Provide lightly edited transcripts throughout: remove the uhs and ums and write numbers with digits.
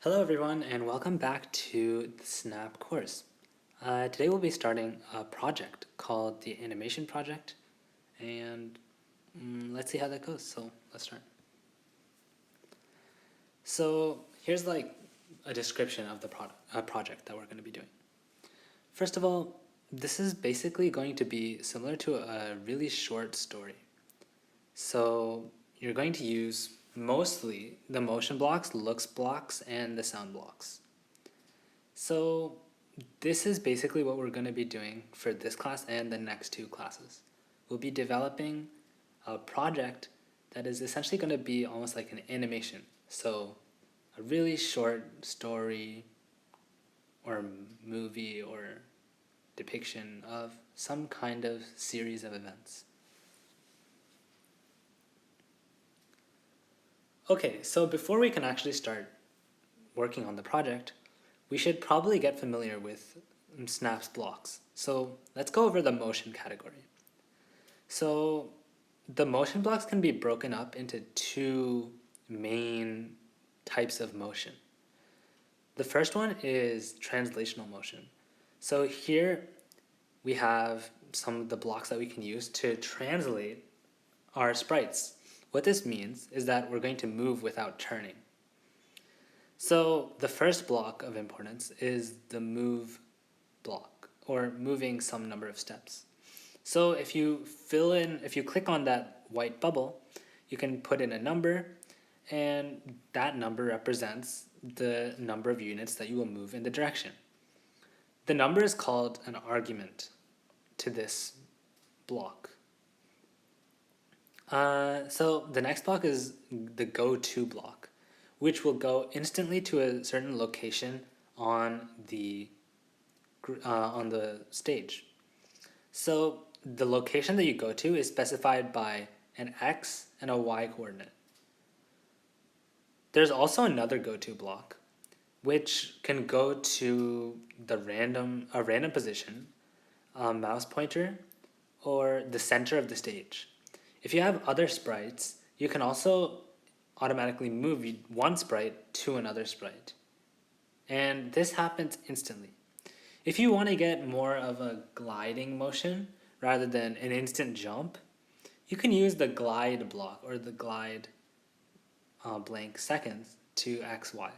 Hello everyone and welcome back to the Snap course. Today we'll be starting a project called the animation project and let's see how that goes. So let's start. So here's like a description of the project that we're going to be doing. First of all, this is basically going to be similar to a really short story. So you're going to use mostly the motion blocks, looks blocks, and the sound blocks. So this is basically what we're going to be doing for this class and the next two classes. We'll be developing a project that is essentially going to be almost like an animation. So a really short story or movie or depiction of some kind of series of events. Okay, so before we can actually start working on the project, we should probably get familiar with Snap's blocks. So let's go over the motion category. So the motion blocks can be broken up into two main types of motion. The first one is translational motion. So here we have some of the blocks that we can use to translate our sprites. What this means is that we're going to move without turning. So the first block of importance is the move block, or moving some number of steps. So if you click on that white bubble, you can put in a number, and that number represents the number of units that you will move in the direction. The number is called an argument to this block. So the next block is the go-to block, which will go instantly to a certain location on the stage. So the location that you go to is specified by an x and a y coordinate. There's also another go-to block, which can go to a random position, a mouse pointer, or the center of the stage. If you have other sprites, you can also automatically move one sprite to another sprite. And this happens instantly. If you want to get more of a gliding motion rather than an instant jump, you can use the glide block or the glide blank seconds to XY.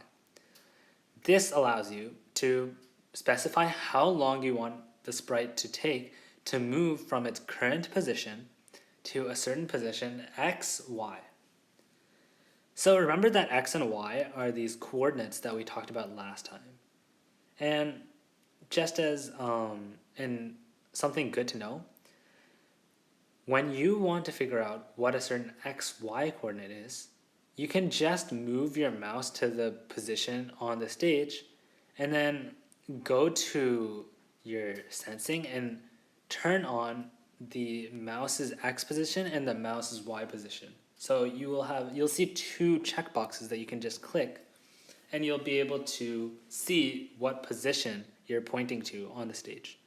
This allows you to specify how long you want the sprite to take to move from its current position to a certain position x, y. So remember that x and y are these coordinates that we talked about last time. And just as in something good to know, when you want to figure out what a certain xy coordinate is, you can just move your mouse to the position on the stage and then go to your sensing and turn on the mouse's x position and the mouse's y position. So you'll see two checkboxes that you can just click, and you'll be able to see what position you're pointing to on the stage.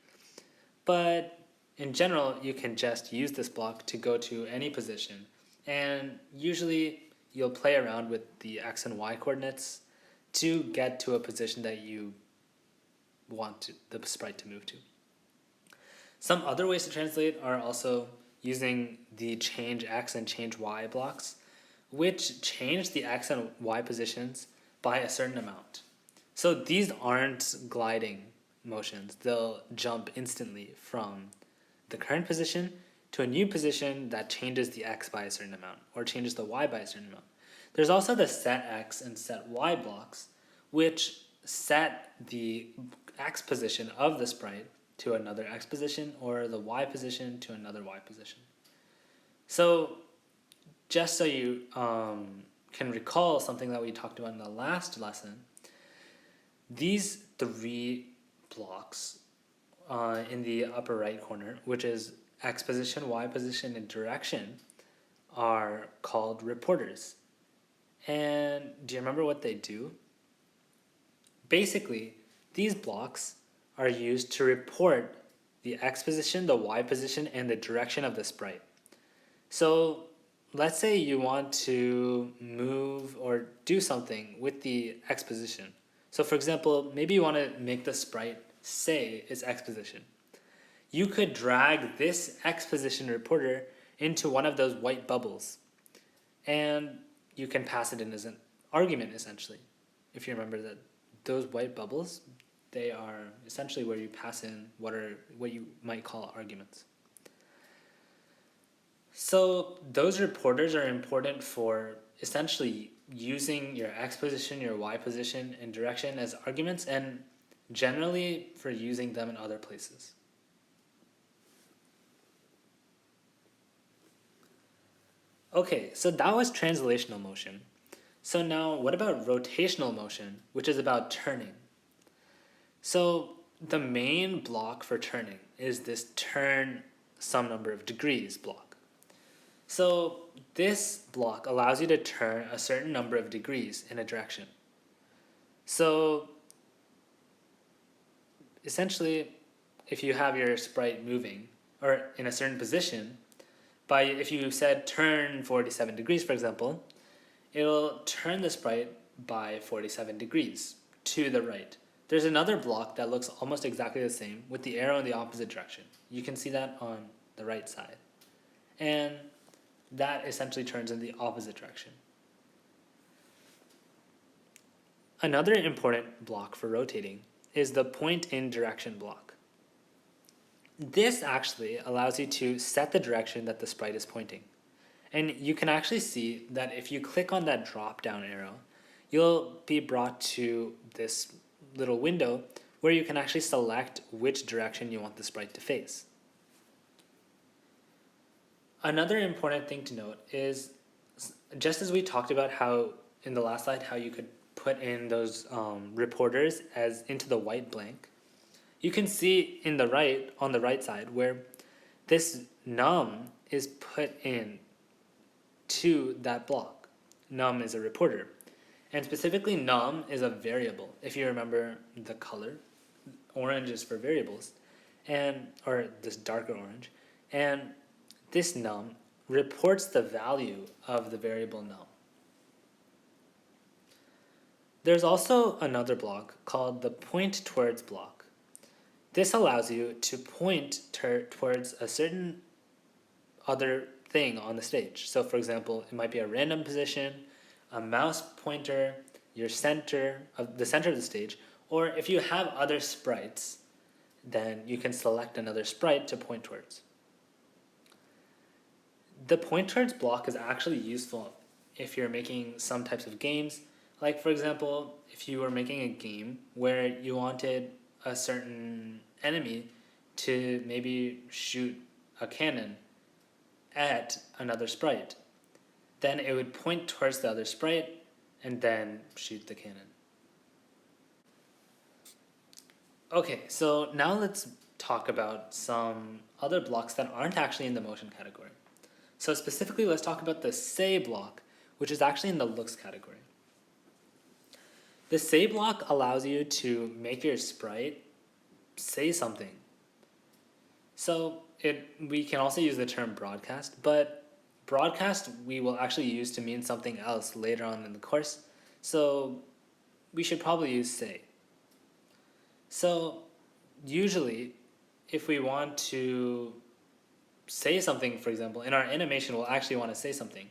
But in general, you can just use this block to go to any position, and usually you'll play around with the x and y coordinates to get to a position that you want the sprite to move to. Some other ways to translate are also using the change x and change y blocks, which change the x and y positions by a certain amount. So these aren't gliding motions. They'll jump instantly from the current position to a new position that changes the x by a certain amount or changes the y by a certain amount. There's also the set x and set y blocks, which set the x position of the sprite to another x position or the y position to another y position. So just so you can recall something that we talked about in the last lesson, these three blocks in the upper right corner, which is x position, y position, and direction, are called reporters. And do you remember what they do? Basically, these blocks are used to report the x position, the y position, and the direction of the sprite. So let's say you want to move or do something with the x position. So for example, maybe you want to make the sprite say its x position. You could drag this x position reporter into one of those white bubbles, and you can pass it in as an argument, essentially. If you remember that those white bubbles, they are essentially where you pass in what you might call arguments. So those reporters are important for essentially using your x position, your y position, and direction as arguments, and generally for using them in other places. Okay, so that was translational motion. So now what about rotational motion, which is about turning? So the main block for turning is this turn some number of degrees block. So this block allows you to turn a certain number of degrees in a direction. So essentially, if you have your sprite moving or in a certain position, if you said turn 47 degrees, for example, it'll turn the sprite by 47 degrees to the right. There's another block that looks almost exactly the same with the arrow in the opposite direction. You can see that on the right side. And that essentially turns in the opposite direction. Another important block for rotating is the point in direction block. This actually allows you to set the direction that the sprite is pointing. And you can actually see that if you click on that drop down arrow, you'll be brought to this little window where you can actually select which direction you want the sprite to face. Another important thing to note is, just as we talked about how in the last slide, how you could put in those reporters as into the white blank, you can see on the right side where this num is put in to that block. Num is a reporter. And specifically num is a variable. If you remember the color, orange is for variables, or this darker orange. And this num reports the value of the variable num. There's also another block called the point towards block. This allows you to point towards a certain other thing on the stage. So for example, it might be a random position, a mouse pointer, the center of the stage, or if you have other sprites, then you can select another sprite to point towards. The point towards block is actually useful if you're making some types of games. Like for example, if you were making a game where you wanted a certain enemy to maybe shoot a cannon at another sprite, then it would point towards the other sprite and then shoot the cannon. Okay, so now let's talk about some other blocks that aren't actually in the motion category. So specifically, let's talk about the say block, which is actually in the looks category. The say block allows you to make your sprite say something. So we can also use the term broadcast, but broadcast we will actually use to mean something else later on in the course. So we should probably use say. So usually, if we want to say something, for example, in our animation, we'll actually want to say something.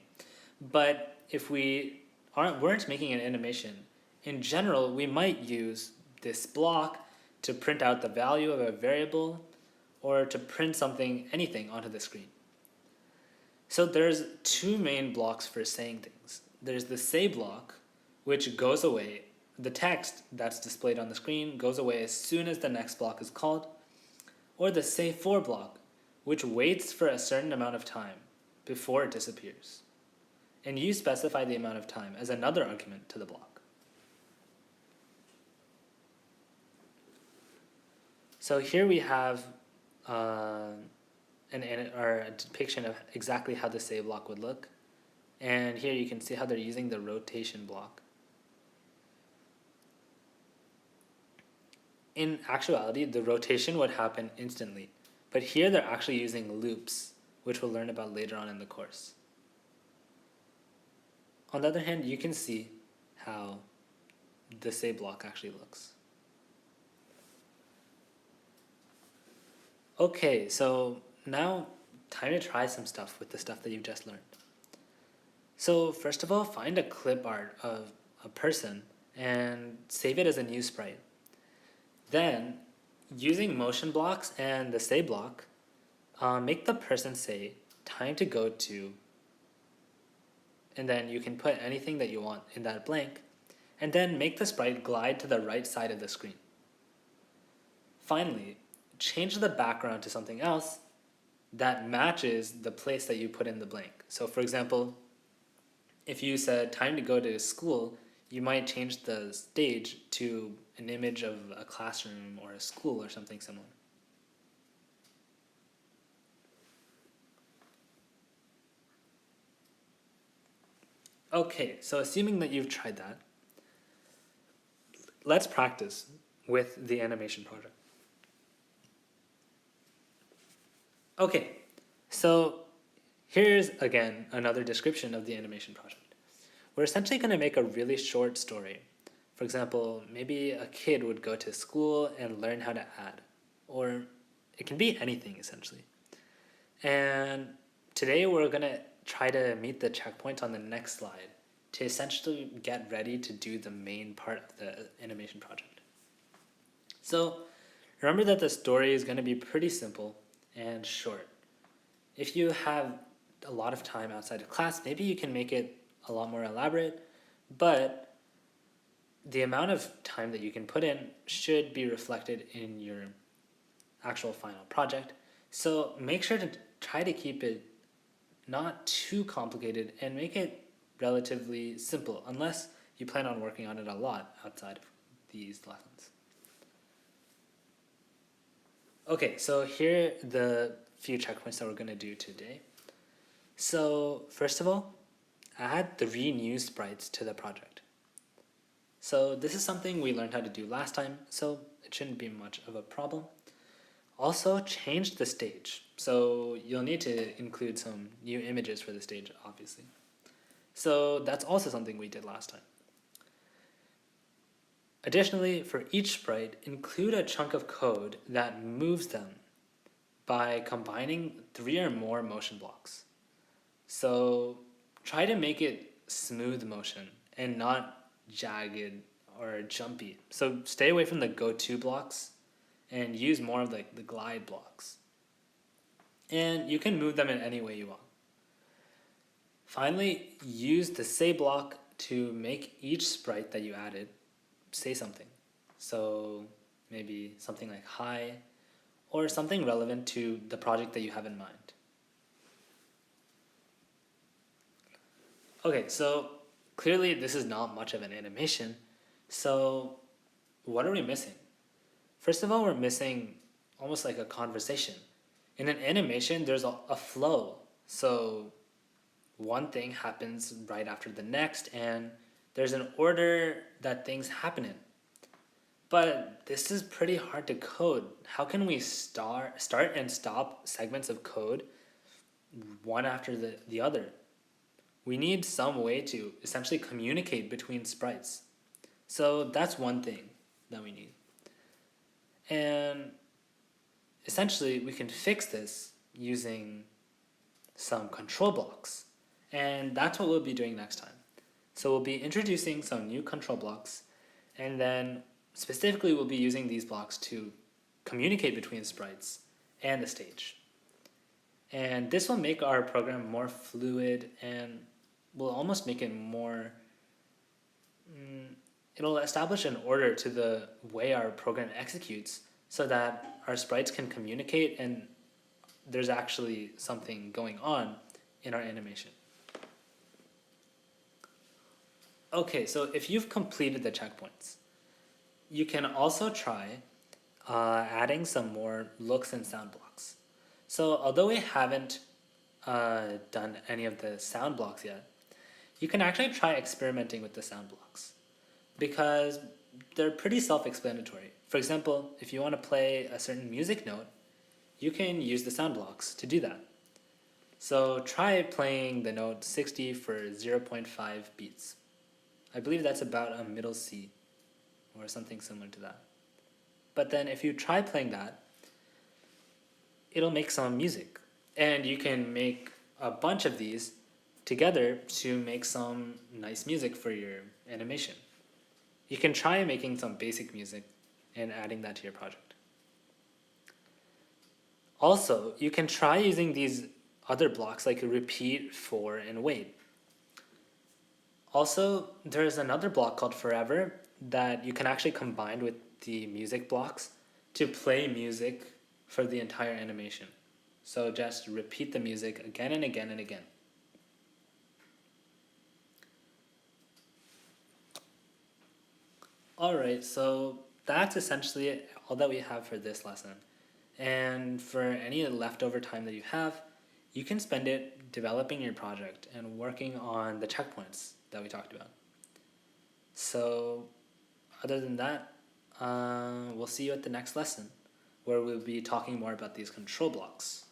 But if we weren't making an animation, in general, we might use this block to print out the value of a variable or to print anything onto the screen. So there's two main blocks for saying things. There's the say block, which goes away. The text that's displayed on the screen goes away as soon as the next block is called, or the say for block, which waits for a certain amount of time before it disappears. And you specify the amount of time as another argument to the block. So here we have a depiction of exactly how the say block would look. And here you can see how they're using the rotation block. In actuality, the rotation would happen instantly. But here they're actually using loops, which we'll learn about later on in the course. On the other hand, you can see how the say block actually looks. Okay, so now time to try some stuff with the stuff that you've just learned. So first of all, find a clip art of a person and save it as a new sprite. Then, using motion blocks and the say block, make the person say time to go to, and then you can put anything that you want in that blank, and then make the sprite glide to the right side of the screen. Finally, change the background to something else that matches the place that you put in the blank. So for example, if you said time to go to school, you might change the stage to an image of a classroom or a school or something similar. Okay, so assuming that you've tried that, let's practice with the animation project. Okay, so here's again another description of the animation project. We're essentially going to make a really short story. For example, maybe a kid would go to school and learn how to add, or it can be anything essentially. And today we're going to try to meet the checkpoint on the next slide to essentially get ready to do the main part of the animation project. So remember that the story is going to be pretty simple and short. If you have a lot of time outside of class, maybe you can make it a lot more elaborate, but the amount of time that you can put in should be reflected in your actual final project. So make sure to try to keep it not too complicated and make it relatively simple, unless you plan on working on it a lot outside of these lessons. Okay, so here are the few checkpoints that we're going to do today. So first of all, add 3 new sprites to the project. So this is something we learned how to do last time, so it shouldn't be much of a problem. Also, change the stage. So you'll need to include some new images for the stage, obviously. So that's also something we did last time. Additionally, for each sprite, include a chunk of code that moves them by combining 3 or more motion blocks. So try to make it smooth motion and not jagged or jumpy. So stay away from the go-to blocks and use more of like the glide blocks. And you can move them in any way you want. Finally, use the say block to make each sprite that you added say something. So maybe something like hi, or something relevant to the project that you have in mind. Okay, so clearly this is not much of an animation. So what are we missing? First of all, we're missing almost like a conversation. In an animation, there's a flow. So one thing happens right after the next, and there's an order that things happen in. But this is pretty hard to code. How can we start and stop segments of code one after the other? We need some way to essentially communicate between sprites. So that's one thing that we need. And essentially, we can fix this using some control blocks. And that's what we'll be doing next time. So we'll be introducing some new control blocks, and then specifically we'll be using these blocks to communicate between sprites and the stage. And this will make our program more fluid and will almost make it more, it'll establish an order to the way our program executes so that our sprites can communicate and there's actually something going on in our animation. Okay, so if you've completed the checkpoints, you can also try adding some more looks and sound blocks. So although we haven't done any of the sound blocks yet, you can actually try experimenting with the sound blocks because they're pretty self-explanatory. For example, if you want to play a certain music note, you can use the sound blocks to do that. So try playing the note 60 for 0.5 beats. I believe that's about a middle C or something similar to that. But then if you try playing that, it'll make some music. And you can make a bunch of these together to make some nice music for your animation. You can try making some basic music and adding that to your project. Also, you can try using these other blocks like repeat, for, and wait. Also, there's another block called forever that you can actually combine with the music blocks to play music for the entire animation. So just repeat the music again and again and again. Alright, so that's essentially all that we have for this lesson. And for any leftover time that you have, you can spend it developing your project and working on the checkpoints that we talked about. So other than that, we'll see you at the next lesson, where we'll be talking more about these control blocks.